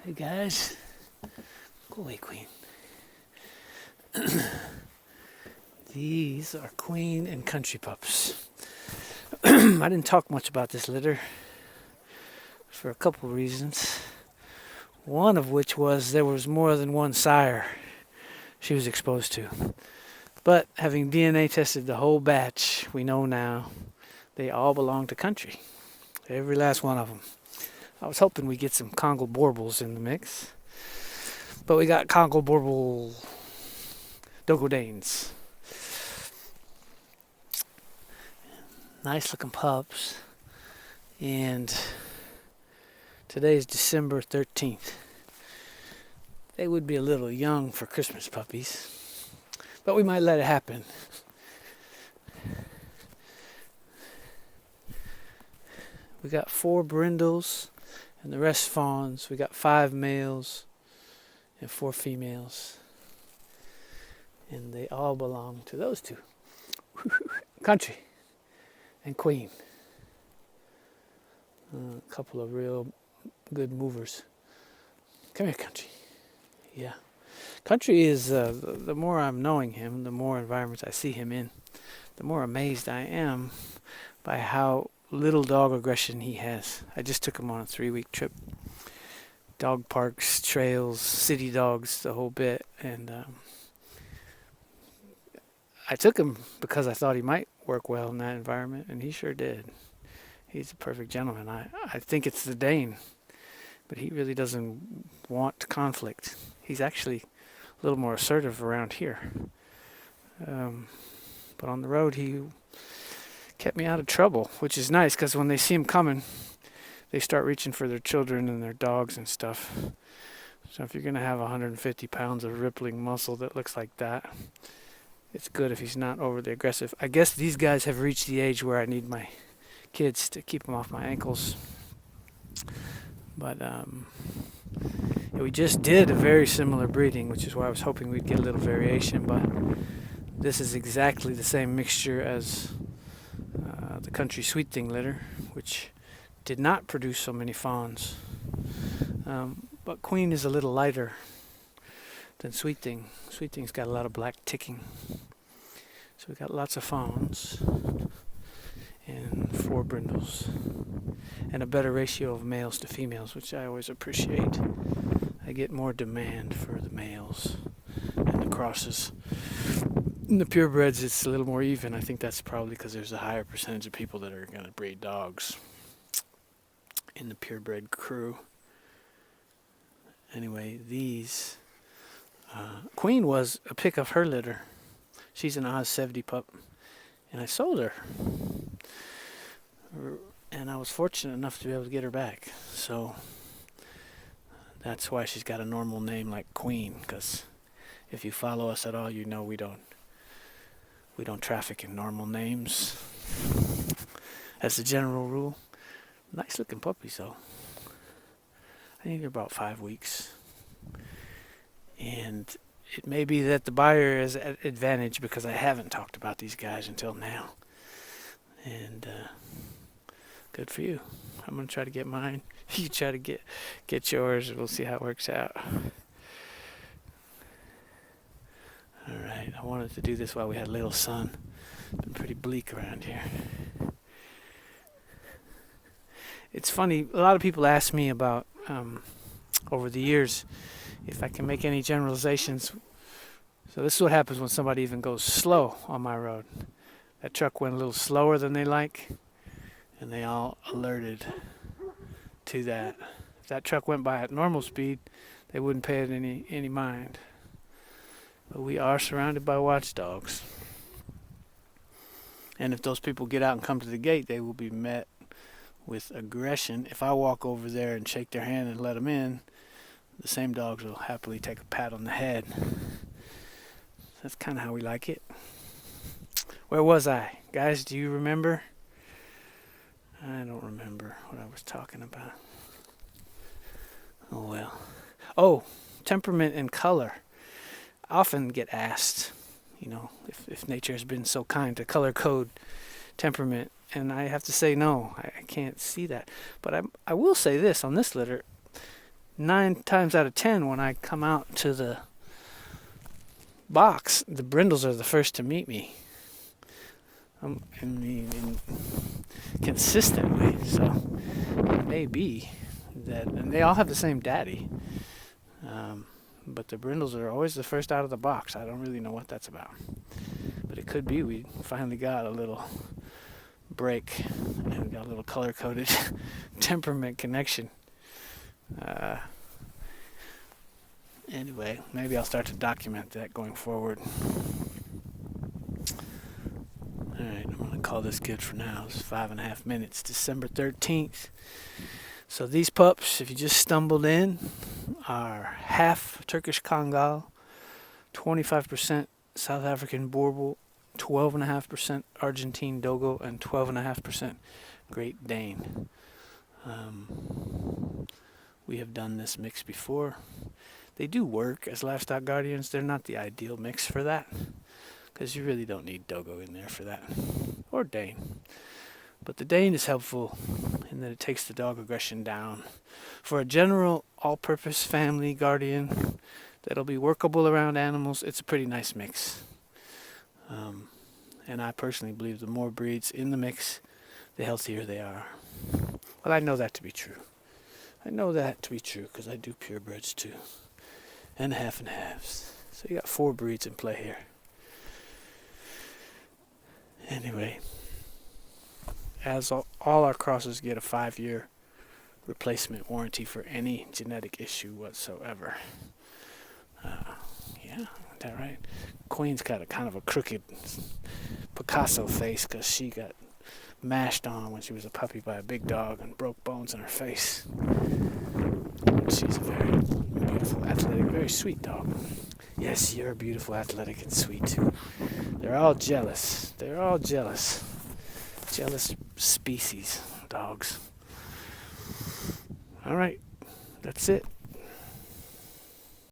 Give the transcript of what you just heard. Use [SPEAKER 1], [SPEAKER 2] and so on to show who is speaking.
[SPEAKER 1] Hey guys, go away, Queen. These are Queen and Country pups. I didn't talk much about this litter for a couple reasons. One of which was there was more than one sire she was exposed to. But having DNA tested the whole batch, we know now they all belong to Country. Every last one of them. I was hoping we'd get some Congo Borbles in the mix. But we got Congo Borble Dogodanes. Nice looking pups. And today is December 13th. They would be a little young for Christmas puppies, but we might let it happen. We got 4 brindles and the rest fawns. We got 5 males and 4 females. And they all belong to those two. Country and Queen. A couple of real good movers. Come here, Country. Yeah. Country is, the more I'm knowing him, the more environments I see him in, the more amazed I am by how little dog aggression he has. I just took him on a 3-week trip. Dog parks, trails, city dogs, the whole bit. And I took him because I thought he might work well in that environment, and he sure did. He's a perfect gentleman. I think it's the Dane, but he really doesn't want conflict. He's actually a little more assertive around here. But on the road, he kept me out of trouble, which is nice because when they see him coming, they start reaching for their children and their dogs and stuff. So if you're going to have 150 pounds of rippling muscle that looks like that, it's good if he's not overly aggressive. I guess these guys have reached the age where I need my kids to keep them off my ankles. But we just did a very similar breeding, which is why I was hoping we'd get a little variation. But this is exactly the same mixture as the Country Sweet Thing litter, which did not produce so many fawns. But Queen is a little lighter than Sweet Thing. Sweet Thing's got a lot of black ticking. So we got lots of fawns and 4 brindles and a better ratio of males to females, which I always appreciate. I get more demand for the males and the crosses. In the purebreds, it's a little more even. I think that's probably because there's a higher percentage of people that are going to breed dogs in the purebred crew. Anyway, these... Queen was a pick of her litter. She's an Oz 70 pup, and I sold her. And I was fortunate enough to be able to get her back. So that's why she's got a normal name like Queen, because if you follow us at all, you know we don't traffic in normal names. That's the general rule. Nice looking puppies though. I think they're about 5 weeks. And it may be that the buyer is at advantage because I haven't talked about these guys until now. And good for you. I'm going to try to get mine. You try to get yours. We'll see how it works out. All right. I wanted to do this while we had a little sun. It's been pretty bleak around here. It's funny. A lot of people ask me about, over the years, if I can make any generalizations. So this is what happens when somebody even goes slow on my road. That truck went a little slower than they like, and they all alerted to that. If that truck went by at normal speed, they wouldn't pay it any mind. But we are surrounded by watchdogs. And if those people get out and come to the gate, they will be met with aggression. If I walk over there and shake their hand and let them in, the same dogs will happily take a pat on the head. That's kind of how we like it. Where was I? Guys, do you remember? I don't remember what I was talking about. Oh well. Oh, temperament and color. I often get asked, if nature has been so kind to color code temperament. And I have to say no, I can't see that. But I will say this on this litter. 9 times out of 10, when I come out to the box, the brindles are the first to meet me. Consistently. So it may be that, and they all have the same daddy. But the brindles are always the first out of the box. I don't really know what that's about. But it could be we finally got a little break and got a little color-coded temperament connection. Anyway, maybe I'll start to document that going forward. Alright, I'm going to call this good for now. It's 5.5 minutes, December 13th. So these pups, if you just stumbled in, are half Turkish Kangal, 25% South African Boerboel, 12.5% Argentine Dogo, and 12.5% Great Dane. We have done this mix before. They do work as livestock guardians. They're not the ideal mix for that, because you really don't need Dogo in there for that, or Dane. But the Dane is helpful in that it takes the dog aggression down. For a general all-purpose family guardian that'll be workable around animals, it's a pretty nice mix. And I personally believe the more breeds in the mix, the healthier they are. Well, I know that to be true. I know that to be true because I do purebreds too. And half and halves. So you got 4 breeds in play here. Anyway, as all our crosses get a 5-year replacement warranty for any genetic issue whatsoever. Yeah, is that right? Queen's got a kind of a crooked Picasso face because she got mashed on when she was a puppy by a big dog and broke bones in her face. She's a very beautiful, athletic, very sweet dog. Yes, you're beautiful, athletic, and sweet too. They're all jealous. They're all jealous. Jealous species, dogs. All right, that's it.